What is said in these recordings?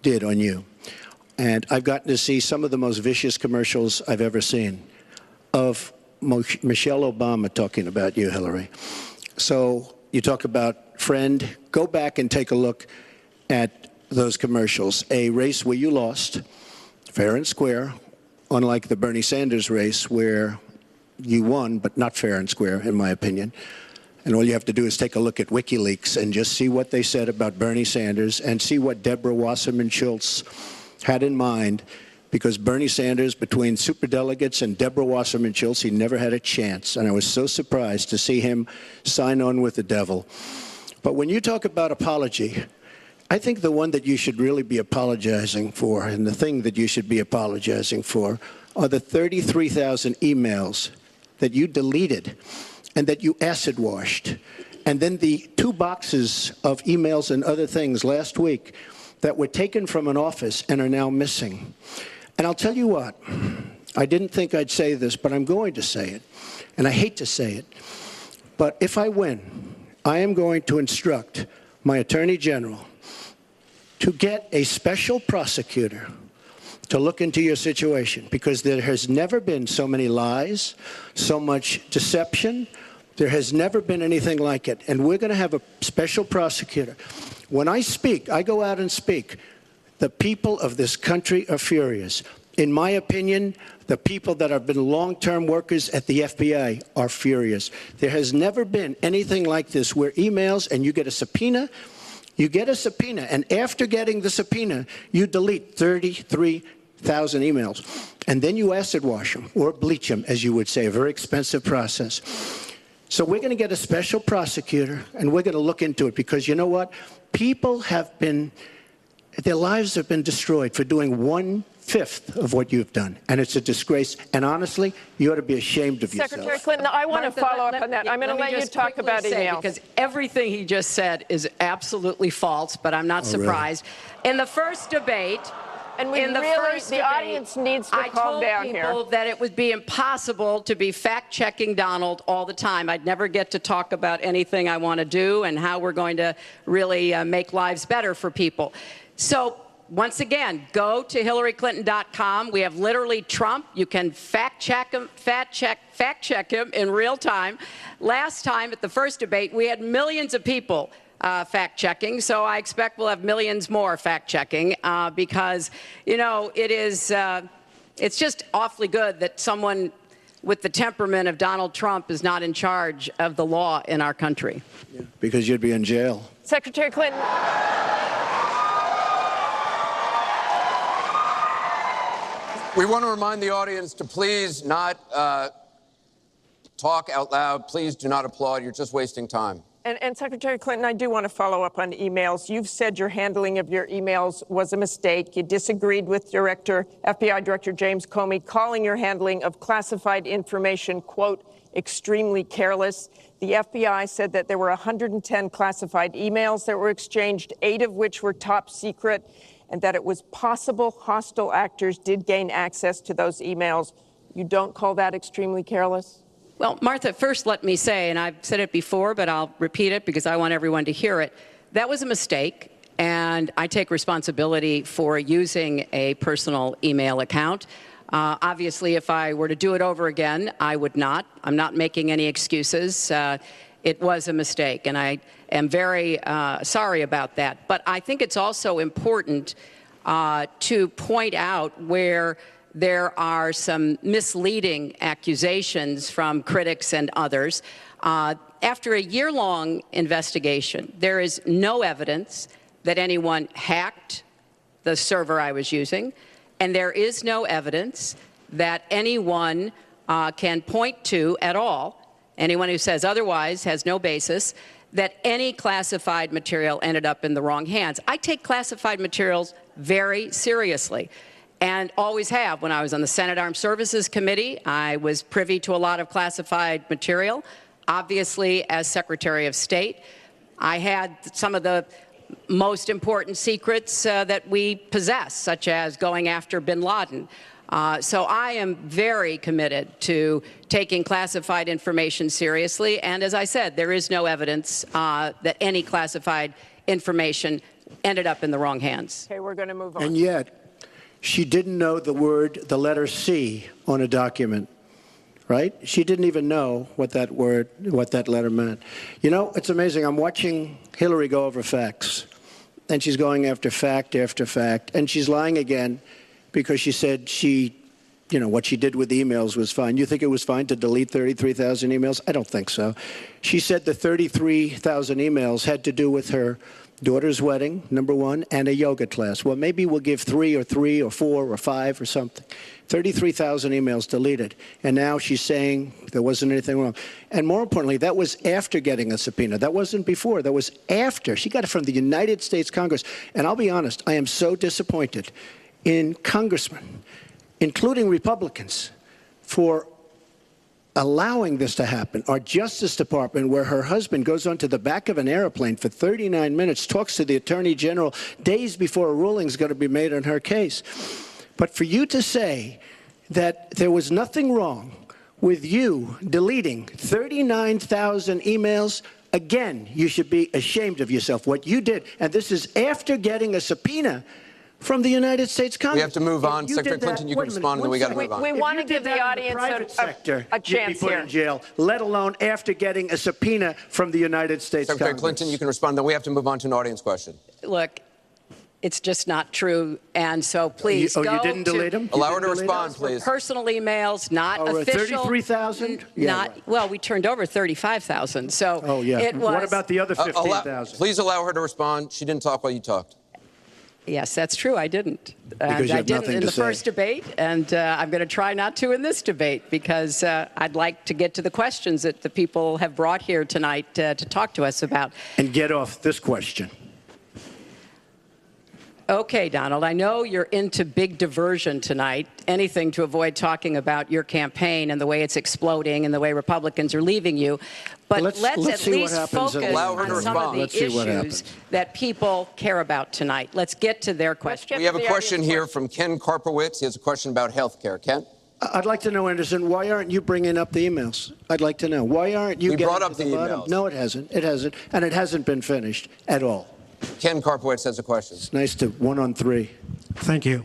did on you. And I've gotten to see some of the most vicious commercials I've ever seen of Michelle Obama talking about you, Hillary. So you talk about friend. Go back and take a look at those commercials. A race where you lost, fair and square, unlike the Bernie Sanders race where you won, but not fair and square, in my opinion. And all you have to do is take a look at WikiLeaks and just see what they said about Bernie Sanders and see what Deborah Wasserman Schultz had in mind, because Bernie Sanders, between superdelegates and Deborah Wasserman Schultz, he never had a chance. And I was so surprised to see him sign on with the devil. But when you talk about apology, I think the one that you should really be apologizing for, and the thing that you should be apologizing for, are the 33,000 emails that you deleted and that you acid washed. And then the 2 boxes of emails and other things last week that were taken from an office and are now missing. And I'll tell you what, I didn't think I'd say this, but I'm going to say it. And I hate to say it. But if I win, I am going to instruct my Attorney General to get a special prosecutor to look into your situation, because there has never been so many lies, so much deception. There has never been anything like it. And we're going to have a special prosecutor. When I speak, I go out and speak. The people of this country are furious. In my opinion, the people that have been long-term workers at the FBI are furious. There has never been anything like this, where emails and you get a subpoena, and after getting the subpoena, you delete 33,000 emails. And then you acid wash them, or bleach them, as you would say, a very expensive process. So we're going to get a special prosecutor, and we're going to look into it, because you know what? People have been, their lives have been destroyed for doing 1/5 of what you've done. And it's a disgrace. And honestly, you ought to be ashamed of yourself. Secretary Clinton, I want to follow up on that. I'm going to let you talk about email. Because everything he just said is absolutely false, but I'm not surprised. Really? In the first debate, and the audience needs to calm down here. I told people that it would be impossible to be fact-checking Donald all the time. I'd never get to talk about anything I want to do and how we're going to really make lives better for people. So once again, go to HillaryClinton.com. We have literally Trump. You can fact-check him in real time. Last time at the first debate, we had millions of people fact-checking, so I expect we'll have millions more fact-checking because, you know, it's just awfully good that someone with the temperament of Donald Trump is not in charge of the law in our country. Yeah, because you'd be in jail. Secretary Clinton. We want to remind the audience to please not talk out loud. Please do not applaud. You're just wasting time. And Secretary Clinton, I do want to follow up on emails. You've said your handling of your emails was a mistake. You disagreed with FBI Director James Comey, calling your handling of classified information, quote, extremely careless. The FBI said that there were 110 classified emails that were exchanged, 8 of which were top secret, and that it was possible hostile actors did gain access to those emails. You don't call that extremely careless? Well, Martha, first let me say, and I've said it before, but I'll repeat it because I want everyone to hear it, that was a mistake, and I take responsibility for using a personal email account. Obviously, if I were to do it over again, I would not. I'm not making any excuses. It was a mistake, and I am very sorry about that. But I think it's also important to point out where there are some misleading accusations from critics and others. After a year-long investigation, there is no evidence that anyone hacked the server I was using, and there is no evidence that anyone can point to at all, anyone who says otherwise has no basis, that any classified material ended up in the wrong hands. I take classified materials very seriously, and always have. When I was on the Senate Armed Services Committee, I was privy to a lot of classified material. Obviously, as Secretary of State, I had some of the most important secrets that we possess, such as going after bin Laden. So I am very committed to taking classified information seriously. And as I said, there is no evidence that any classified information ended up in the wrong hands. Okay, we're going to move on. And yet, she didn't know the letter C on a document, right? She didn't even know what that letter meant. You know, it's amazing. I'm watching Hillary go over facts, and she's going after fact after fact, and she's lying again because she said what she did with emails was fine. You think it was fine to delete 33,000 emails? I don't think so. She said the 33,000 emails had to do with her daughter's wedding, number one, and a yoga class. Well, maybe we'll give 3 or 4 or 5 or something. 33,000 emails deleted. And now she's saying there wasn't anything wrong. And more importantly, that was after getting a subpoena. That wasn't before. That was after. She got it from the United States Congress. And I'll be honest, I am so disappointed in congressmen, including Republicans, for allowing this to happen. Our Justice Department, where her husband goes onto the back of an airplane for 39 minutes, talks to the Attorney General days before a ruling is going to be made on her case. But for you to say that there was nothing wrong with you deleting 39,000 emails, again, you should be ashamed of yourself, what you did. And this is after getting a subpoena from the United States Congress. We have to move on. Secretary Clinton, you can respond, and then we got to move on. We want to give the audience a chance you'd be put here. in jail, let alone after getting a subpoena from the United States Secretary Congress. Clinton, you can respond. Then we have to move on to an audience question. Look, it's just not true. And so please you go didn't delete them? Allow her to respond, please. Personal emails, not official. 33,000? Well, we turned over 35,000. So it was. What about the other 15,000? Please allow her to respond. She didn't talk while you talked. Yes, that's true. I didn't. Because you I have didn't nothing in to the say. first debate, and I'm going to try not to in this debate because I'd like to get to the questions that the people have brought here tonight to talk to us about. And get off this question. Okay, Donald, I know you're into big diversion tonight, anything to avoid talking about your campaign and the way it's exploding and the way Republicans are leaving you. But let's at least focus Allow her to on some of respond. the issues that people care about tonight. Let's get to their questions. We have a question here from Ken Karpowitz. He has a question about health care. Ken? I'd like to know, Anderson, why aren't you bringing up the emails? I'd like to know. Why aren't you getting brought to up the bottom? emails. No, it hasn't. It hasn't. And it hasn't been finished at all. Ken Karpowitz has a question. It's nice to 1-on-3. Thank you.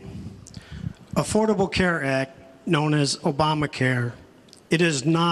Affordable Care Act, known as Obamacare, it is not